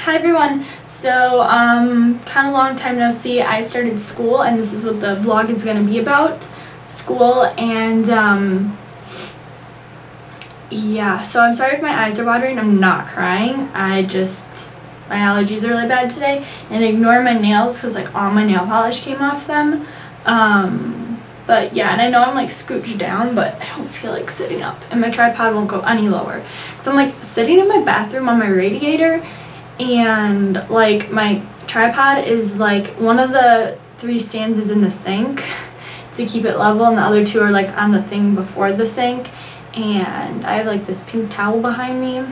Hi everyone. So, kind of long time no see. I started school, and this is what the vlog is going to be about. School, and yeah, so I'm sorry if my eyes are watering. I'm not crying. My allergies are really bad today, and ignore my nails because like all my nail polish came off them. But yeah, and I know I'm like scooched down, but I don't feel like sitting up, and my tripod won't go any lower. So I'm like sitting in my bathroom on my radiator, and like my tripod is like one of the 3 stands is in the sink to keep it level, and the other 2 are like on the thing before the sink. And I have like this pink towel behind me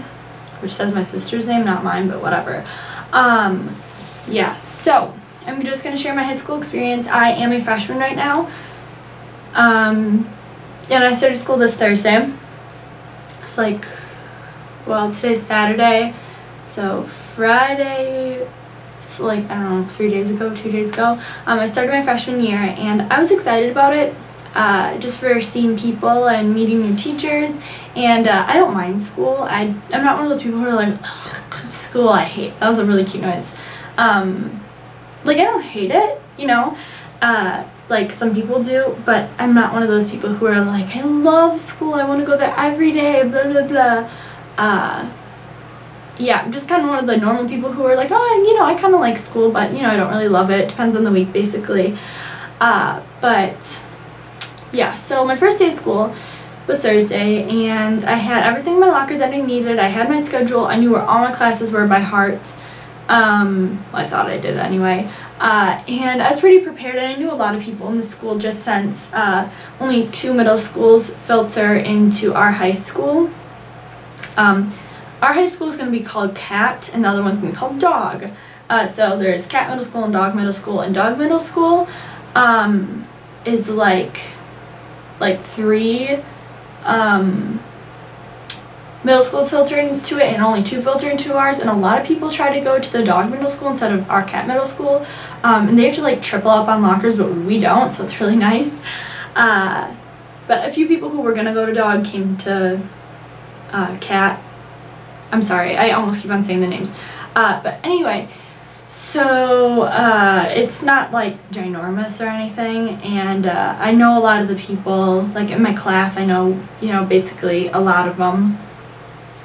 which says my sister's name, not mine, but whatever. Yeah, so I'm just gonna share my high school experience. I am a freshman right now, and I started school this Thursday. It's like, well, today's Saturday, so Friday, it's like, I don't know, 3 days ago, 2 days ago, I started my freshman year, and I was excited about it, just for seeing people and meeting new teachers. And I don't mind school. I'm not one of those people who are like, ugh, school I hate. That was a really cute noise. Like, I don't hate it, you know, like some people do, but I'm not one of those people who are like, I love school, I want to go there every day, blah, blah, blah. Yeah, I'm just kind of one of the normal people who are like, oh, you know, I kind of like school, but, you know, I don't really love it. Depends on the week, basically. But, yeah, so my first day of school was Thursday, and I had everything in my locker that I needed. I had my schedule. I knew where all my classes were by heart. Well, I thought I did anyway. And I was pretty prepared, and I knew a lot of people in the school just since only 2 middle schools filter into our high school. Our high school is going to be called Cat, and the other one's going to be called Dog. So there's Cat Middle School and Dog Middle School, and Dog Middle School is like 3 middle schools filter into it, and only 2 filter into ours, and a lot of people try to go to the Dog Middle School instead of our Cat Middle School, and they have to like triple up on lockers, but we don't, so it's really nice. But a few people who were gonna go to Dog came to Cat. I'm sorry, I almost keep on saying the names. But anyway, so it's not like ginormous or anything, and I know a lot of the people, like in my class, I know, you know, basically a lot of them.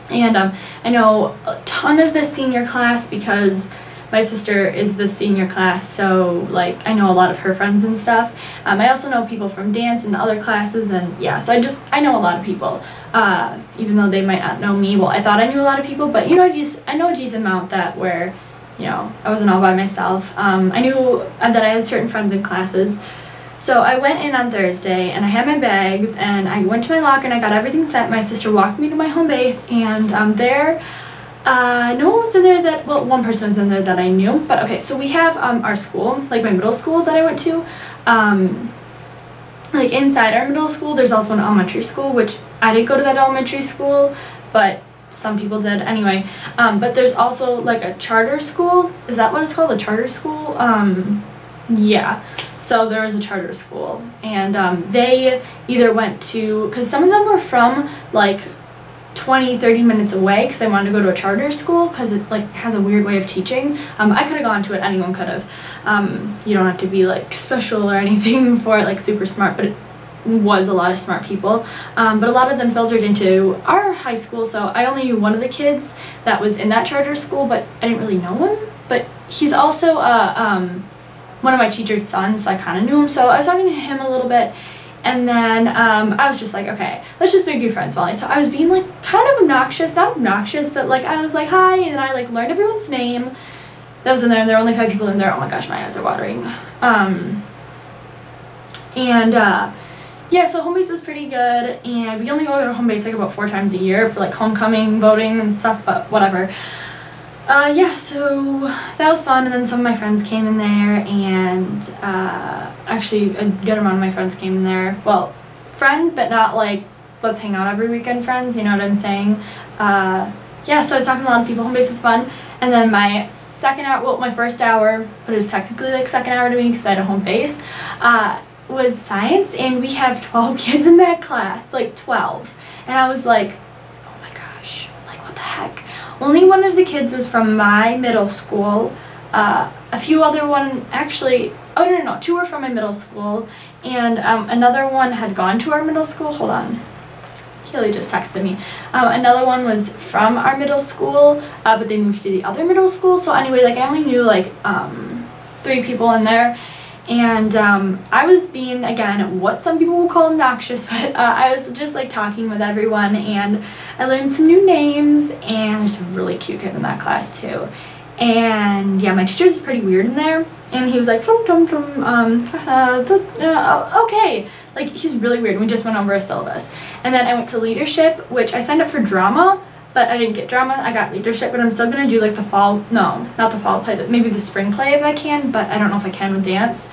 And I know a ton of the senior class because my sister is the senior class, so like I know a lot of her friends and stuff. I also know people from dance and the other classes, and yeah, so I know a lot of people, even though they might not know me. Well, I thought I knew a lot of people, but you know, I know a decent amount that where, you know, I wasn't all by myself. I knew that I had certain friends in classes. So I went in on Thursday, and I had my bags, and I went to my locker, and I got everything set. My sister walked me to my home base, and there, no one was in there that, well, one person was in there that I knew. But okay, so we have our school, like my middle school that I went to. Like inside our middle school, there's also an elementary school, which I didn't go to that elementary school, but some people did anyway. But there's also like a charter school. Is that what it's called? A charter school? Yeah. So there was a charter school, and they either went to, because some of them were from like 20-30 minutes away, because I wanted to go to a charter school because it like has a weird way of teaching. I could have gone to it, anyone could have. You don't have to be like special or anything for it, like super smart, but it was a lot of smart people. But a lot of them filtered into our high school, so I only knew one of the kids that was in that charter school, but I didn't really know him. But he's also one of my teacher's sons, so I kind of knew him, so I was talking to him a little bit, and then I was just like, okay, let's just make new friends, Molly. So I was being like kind of obnoxious, not obnoxious, but like I was like, hi, and I like learned everyone's name that was in there, and there were only 5 people in there. Oh my gosh, my eyes are watering. Yeah, so home base was pretty good, and we only go to home base like about 4 times a year for like homecoming, voting, and stuff, but whatever. Yeah, so that was fun, and then some of my friends came in there, and actually a good amount of my friends came in there. Well, friends, but not like let's hang out every weekend friends, you know what I'm saying? Yeah, so I was talking to a lot of people. Home base was fun, and then my second hour, well, my first hour, but it was technically like second hour to me because I had a home base, was science, and we have 12 kids in that class, like 12, and I was like, oh my gosh, like what the heck? Only one of the kids was from my middle school. A few other oh no, 2 were from my middle school, and another one had gone to our middle school. Hold on. Kelly just texted me. Another one was from our middle school, but they moved to the other middle school. So anyway, like I only knew like 3 people in there, and I was being, again, what some people will call obnoxious, but I was just like talking with everyone, and I learned some new names, and there's a really cute kid in that class too. And yeah, my teacher's pretty weird in there, and he was like, okay, like he's really weird. We just went over a syllabus. And then I went to leadership, which I signed up for drama, but I didn't get drama. I got leadership, but I'm still gonna do like the fall, no, not the fall play, maybe the spring play if I can, but I don't know if I can with dance.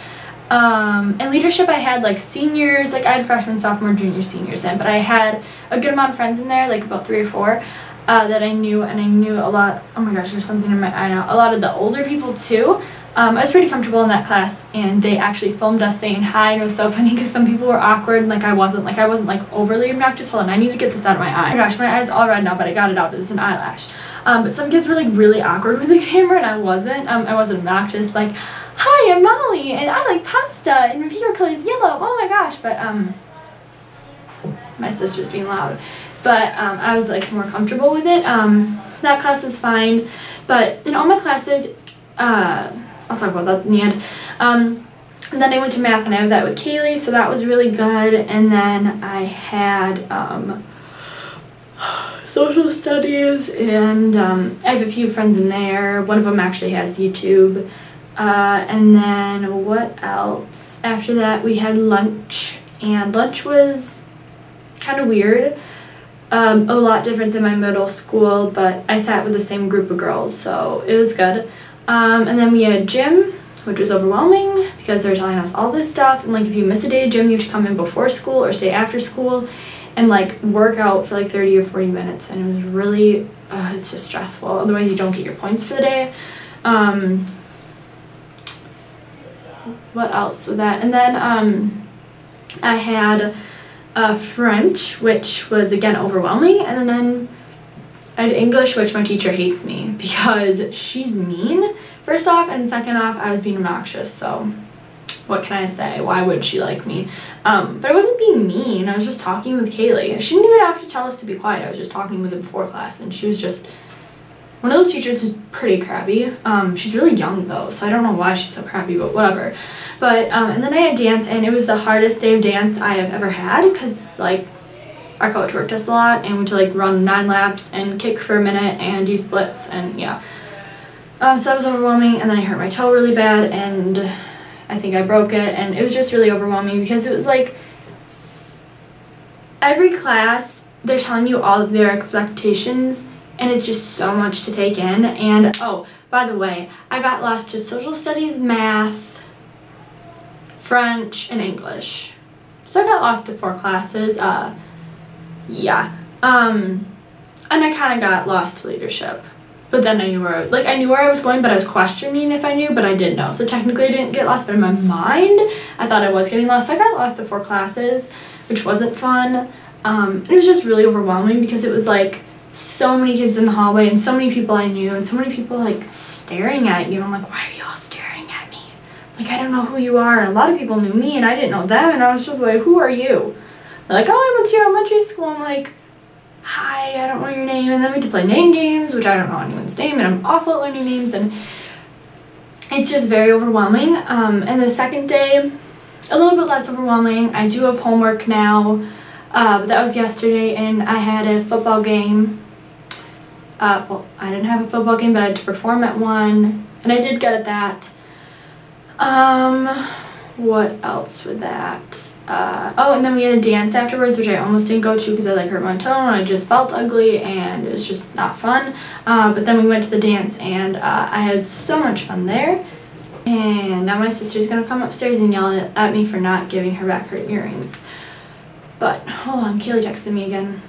And leadership, I had like seniors, like I had freshmen, sophomore, junior, seniors in, but I had a good amount of friends in there, like about 3 or 4. That I knew, and I knew a lot, oh my gosh, there's something in my eye now, a lot of the older people too. I was pretty comfortable in that class, and they actually filmed us saying hi, and it was so funny because some people were awkward, and like I wasn't like overly obnoxious. Hold on, I need to get this out of my eye. Oh my gosh, my eye's all red now, but I got it out. It's an eyelash. But some kids were like really awkward with the camera, and I wasn't obnoxious, like, hi, I'm Molly, and I like pasta, and my favorite color is yellow, oh my gosh, but my sister's being loud. But I was like more comfortable with it. That class is fine, but in all my classes, I'll talk about that in the end. And then I went to math, and I have that with Kaylee, so that was really good. And then I had social studies, and I have a few friends in there. One of them actually has YouTube. And then what else? After that, we had lunch, and lunch was kind of weird. A lot different than my middle school, but I sat with the same group of girls, so it was good. And then we had gym, which was overwhelming because they were telling us all this stuff, and like if you miss a day of gym, you have to come in before school or stay after school and like work out for like 30 or 40 minutes, and it was really, it's just stressful, otherwise you don't get your points for the day. What else with that? And then I had French, which was again overwhelming, and then I had English, which my teacher hates me because she's mean, first off, and second off, I was being obnoxious, so what can I say? Why would she like me? But I wasn't being mean, I was just talking with Kaylee. She didn't even have to tell us to be quiet, I was just talking with her before class, and she was just one of those teachers who's pretty crappy. She's really young though, so I don't know why she's so crappy, but whatever. But, and then I had dance, and it was the hardest day of dance I have ever had because, like, our coach worked us a lot, and we had to, like, run 9 laps and kick for a minute and do splits, and yeah. So that was overwhelming, and then I hurt my toe really bad, and I think I broke it, and it was just really overwhelming because it was, like, every class, they're telling you all of their expectations, and it's just so much to take in, and, oh, by the way, I got lost to social studies, math, French, and English. So I got lost to 4 classes, yeah. And I kind of got lost to leadership. But then I knew where I was going, but I was questioning if I knew, but I did know. So technically I didn't get lost, but in my mind, I thought I was getting lost. So I got lost to 4 classes, which wasn't fun. It was just really overwhelming because it was like so many kids in the hallway and so many people I knew and so many people like staring at you. I'm like, why are y'all staring at me? Like, I don't know who you are. And a lot of people knew me and I didn't know them, and I was just like, who are you? They're like, oh, I went to your elementary school. I'm like, hi, I don't know your name. And then we had to play name games, which I don't know anyone's name, and I'm awful at learning names, and it's just very overwhelming. And the second day, a little bit less overwhelming. I do have homework now, but that was yesterday, and I had a football game. Well, I didn't have a football game, but I had to perform at one, and I did good at that. What else with that? Oh, and then we had a dance afterwards, which I almost didn't go to because I like hurt my toe and I just felt ugly and it was just not fun. But then we went to the dance, and I had so much fun there. And now my sister's gonna come upstairs and yell at me for not giving her back her earrings. But hold on, Kaylee texted me again.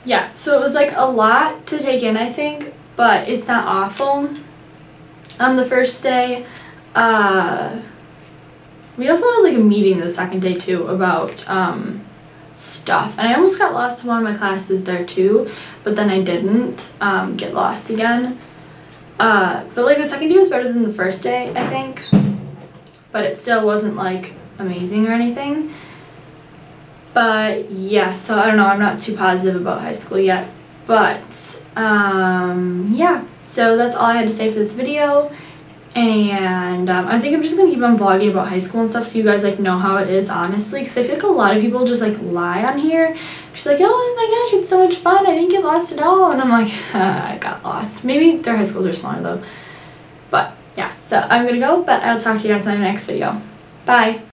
Yeah, so it was like a lot to take in, I think, but it's not awful. The first day, we also had like a meeting the second day too about stuff. And I almost got lost in one of my classes there too, but then I didn't get lost again. But like the second day was better than the first day, I think, but it still wasn't like amazing or anything. But yeah, so I don't know, I'm not too positive about high school yet, but yeah, so that's all I had to say for this video. And I think I'm just gonna keep on vlogging about high school and stuff so you guys like know how it is, honestly, because I feel like a lot of people just like lie on here. Just like, oh my gosh, it's so much fun, I didn't get lost at all. And I'm like, I got lost. Maybe their high schools are smaller though. But yeah, so I'm gonna go, but I'll talk to you guys in my next video. Bye.